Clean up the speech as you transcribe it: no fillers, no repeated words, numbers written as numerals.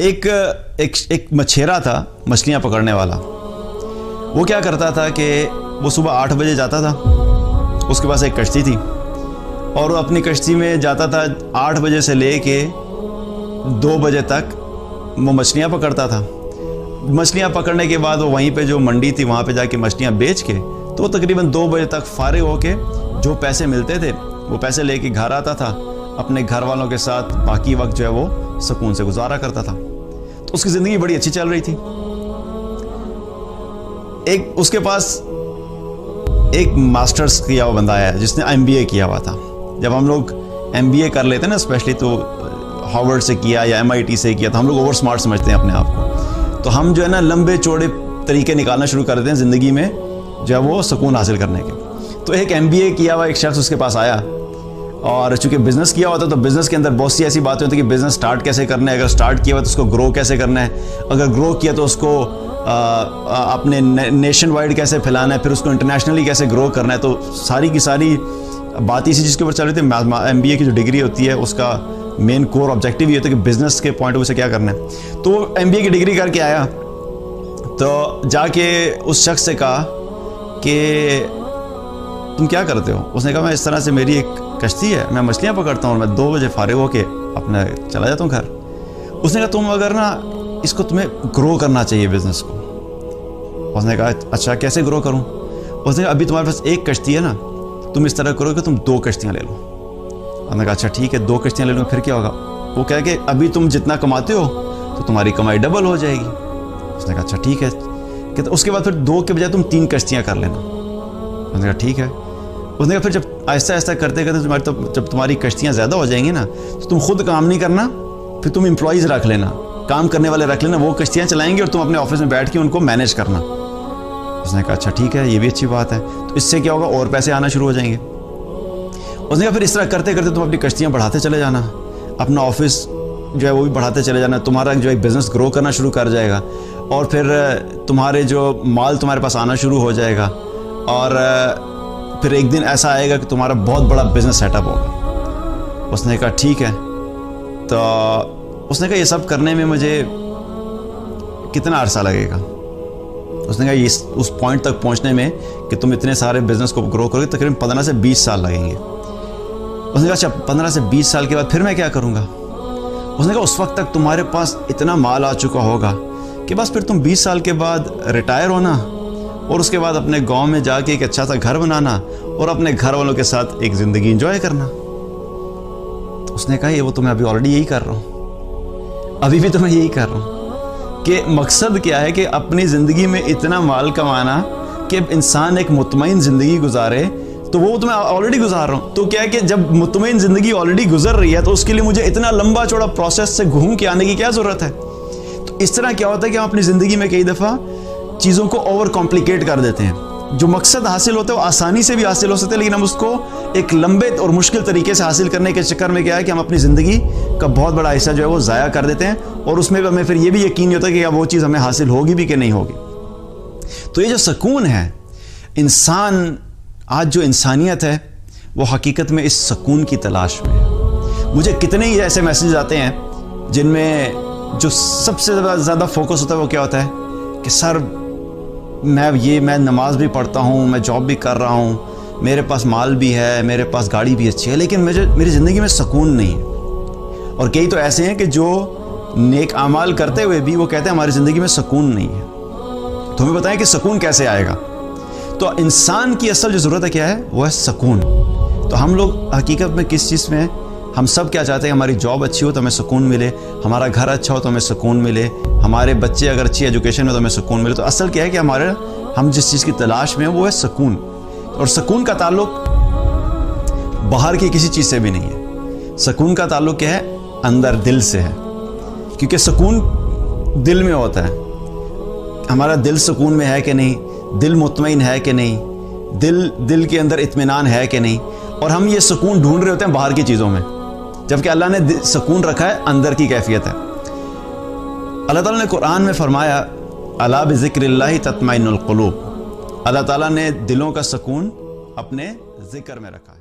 ایک مچھیرا تھا، مچھلیاں پکڑنے والا. وہ کیا کرتا تھا کہ وہ صبح 8 بجے جاتا تھا، اس کے پاس ایک کشتی تھی اور وہ اپنی کشتی میں جاتا تھا. 8 بجے سے لے کے 2 بجے تک وہ مچھلیاں پکڑتا تھا. مچھلیاں پکڑنے کے بعد وہ وہیں پہ جو منڈی تھی وہاں پہ جا کے مچھلیاں بیچ کے تو وہ تقریباً 2 بجے تک فارغ ہو کے جو پیسے ملتے تھے وہ پیسے لے کے گھر آتا تھا. اپنے گھر والوں کے ساتھ باقی وقت جو ہے وہ سکون سے گزارا کرتا تھا. تو اس کی زندگی بڑی اچھی چل رہی تھی. اس کے پاس ایک ماسٹرز کیا ہوا بندہ آیا جس نے MBA کیا ہوا تھا. جب ہم لوگ MBA کر لیتے ہیں نا اسپیشلی تو ہارورڈ سے کیا یا MIT سے کیا تو ہم لوگ اوور سمارٹ سمجھتے ہیں اپنے آپ کو. تو ہم جو ہے نا لمبے چوڑے طریقے نکالنا شروع کر دیتے ہیں زندگی میں جو ہے وہ سکون حاصل کرنے کے. تو ایک MBA کیا ہوا ایک شخص اس کے پاس آیا اور چونکہ بزنس کیا ہوتا تو بزنس کے اندر بہت سی ایسی باتیں ہوتی ہیں کہ بزنس سٹارٹ کیسے کرنا ہے، اگر سٹارٹ کیا ہوا تو اس کو گرو کیسے کرنا ہے، اگر گرو کیا تو اس کو اپنے نیشن وائڈ کیسے پھیلانا ہے، پھر اس کو انٹرنیشنلی کیسے گرو کرنا ہے. تو ساری کی ساری بات اسی چیز کے اوپر چل رہی تھی. MBA کی جو ڈگری ہوتی ہے اس کا مین کور آبجیکٹیو یہ ہوتا ہے کہ بزنس کے پوائنٹ آف ویو سے کیا کرنا ہے. تو وہ MBA کی ڈگری کر کے آیا تو جا کے اس شخص سے کہا کہ تم کیا کرتے ہو؟ اس نے کہا میں اس طرح سے میری ایک کشتی ہے، میں مچھلیاں پکڑتا ہوں اور میں 2 بجے فارغ ہو کے اپنا چلا جاتا ہوں گھر. اس نے کہا تم اگر نا اس کو تمہیں گرو کرنا چاہیے بزنس کو. اس نے کہا اچھا کیسے گرو کروں؟ اس نے کہا ابھی تمہارے پاس ایک کشتی ہے نا، تم اس طرح کرو کہ تم 2 کشتیاں لے لو. اس نے کہا اچھا ٹھیک ہے 2 کشتیاں لے لوں پھر کیا ہوگا؟ وہ کہا کہ ابھی تم جتنا کماتے ہو تو تمہاری کمائی ڈبل ہو جائے گی. اس نے کہا اچھا ٹھیک ہے. کہ اس کے بعد پھر 2 کے بجائے تم 3 کشتیاں کر لینا. اس نے کہا ٹھیک ہے. اس نے کہا پھر جب آہستہ آہستہ کرتے کرتے جب تمہاری کشتیاں زیادہ ہو جائیں گی نا تو تم خود کام نہیں کرنا، پھر تم امپلائیز رکھ لینا، کام کرنے والے رکھ لینا، وہ کشتیاں چلائیں گے اور تم اپنے آفس میں بیٹھ کے ان کو مینیج کرنا. اس نے کہا اچھا ٹھیک ہے یہ بھی اچھی بات ہے. تو اس سے کیا ہوگا اور پیسے آنا شروع ہو جائیں گے. اس نے کہا پھر اس طرح کرتے کرتے تم اپنی کشتیاں بڑھاتے چلے جانا، اپنا آفس جو ہے وہ بھی بڑھاتے چلے جانا، تمہارا جو ایک بزنس گرو کرنا شروع کر جائے گا اور پھر تمہارے جو مال تمہارے پاس آنا شروع ہو جائے گا اور پھر ایک دن ایسا آئے گا کہ تمہارا بہت بڑا بزنس سیٹ اپ ہوگا. اس نے کہا ٹھیک ہے. تو اس نے کہا یہ سب کرنے میں مجھے کتنا عرصہ لگے گا؟ اس نے کہا اس پوائنٹ تک پہنچنے میں کہ تم اتنے سارے بزنس کو گرو کرو گے تقریباً 15 سے 20 سال لگیں گے. اس نے کہا اچھا 15 سے 20 سال کے بعد پھر میں کیا کروں گا؟ اس نے کہا اس وقت تک تمہارے پاس اتنا مال آ چکا ہوگا کہ بس پھر تم 20 سال کے بعد ریٹائر ہونا اور اس کے بعد اپنے گاؤں میں جا کے ایک اچھا سا گھر بنانا اور اپنے گھر والوں کے ساتھ ایک زندگی انجوائے کرنا. تو اس نے کہا یہ وہ تو میں ابھی آلریڈی یہی کر رہا ہوں، ابھی بھی تو میں یہی کر رہا ہوں. کہ مقصد کیا ہے کہ اپنی زندگی میں اتنا مال کمانا کہ انسان ایک مطمئن زندگی گزارے. تو وہ تو میں آلریڈی گزار رہا ہوں. تو کیا ہے کہ جب مطمئن زندگی آلریڈی گزر رہی ہے تو اس کے لیے مجھے اتنا لمبا چوڑا پروسیس سے گھوم کے آنے کی کیا ضرورت ہے؟ تو اس طرح کیا ہوتا ہے کہ ہم اپنی زندگی میں کئی دفعہ چیزوں کو اوور کمپلیکیٹ کر دیتے ہیں. جو مقصد حاصل ہوتا ہے وہ آسانی سے بھی حاصل ہو سکتا ہے لیکن ہم اس کو ایک لمبے اور مشکل طریقے سے حاصل کرنے کے چکر میں کیا ہے کہ ہم اپنی زندگی کا بہت بڑا حصہ جو ہے وہ ضائع کر دیتے ہیں اور اس میں ہمیں پھر یہ بھی یقین نہیں ہوتا کہ وہ چیز ہمیں حاصل ہوگی بھی کہ نہیں ہوگی. تو یہ جو سکون ہے انسان، آج جو انسانیت ہے وہ حقیقت میں اس سکون کی تلاش میں ہے. مجھے کتنے ہی ایسے میسیج آتے ہیں جن میں جو سب سے زیادہ فوکس ہوتا ہے وہ کیا ہوتا ہے کہ سر میں نماز بھی پڑھتا ہوں، میں جاب بھی کر رہا ہوں، میرے پاس مال بھی ہے، میرے پاس گاڑی بھی اچھی ہے، لیکن میری زندگی میں سکون نہیں ہے. اور کئی تو ایسے ہیں کہ جو نیک اعمال کرتے ہوئے بھی وہ کہتے ہیں ہماری زندگی میں سکون نہیں ہے. تو ہمیں بتائیں کہ سکون کیسے آئے گا؟ تو انسان کی اصل جو ضرورت ہے کیا ہے؟ وہ ہے سکون. تو ہم لوگ حقیقت میں کس چیز میں ہم سب کیا چاہتے ہیں؟ ہماری جاب اچھی ہو تو ہمیں سکون ملے، ہمارا گھر اچھا ہو تو ہمیں سکون ملے، ہمارے بچے اگر اچھی ایجوکیشن میں تو ہمیں سکون ملے. تو اصل کیا ہے کہ ہم جس چیز کی تلاش میں ہیں وہ ہے سکون. اور سکون کا تعلق باہر کی کسی چیز سے بھی نہیں ہے. سکون کا تعلق کیا ہے؟ اندر دل سے ہے. کیونکہ سکون دل میں ہوتا ہے. ہمارا دل سکون میں ہے کہ نہیں؟ دل مطمئن ہے کہ نہیں؟ دل کے اندر اطمینان ہے کہ نہیں؟ اور ہم یہ سکون ڈھونڈ رہے ہوتے ہیں باہر کی چیزوں میں، جبکہ اللہ نے سکون رکھا ہے اندر کی کیفیت ہے. اللہ تعالیٰ نے قرآن میں فرمایا الا بذکر اللہ تطمئن القلوب. اللہ تعالیٰ نے دلوں کا سکون اپنے ذکر میں رکھا ہے.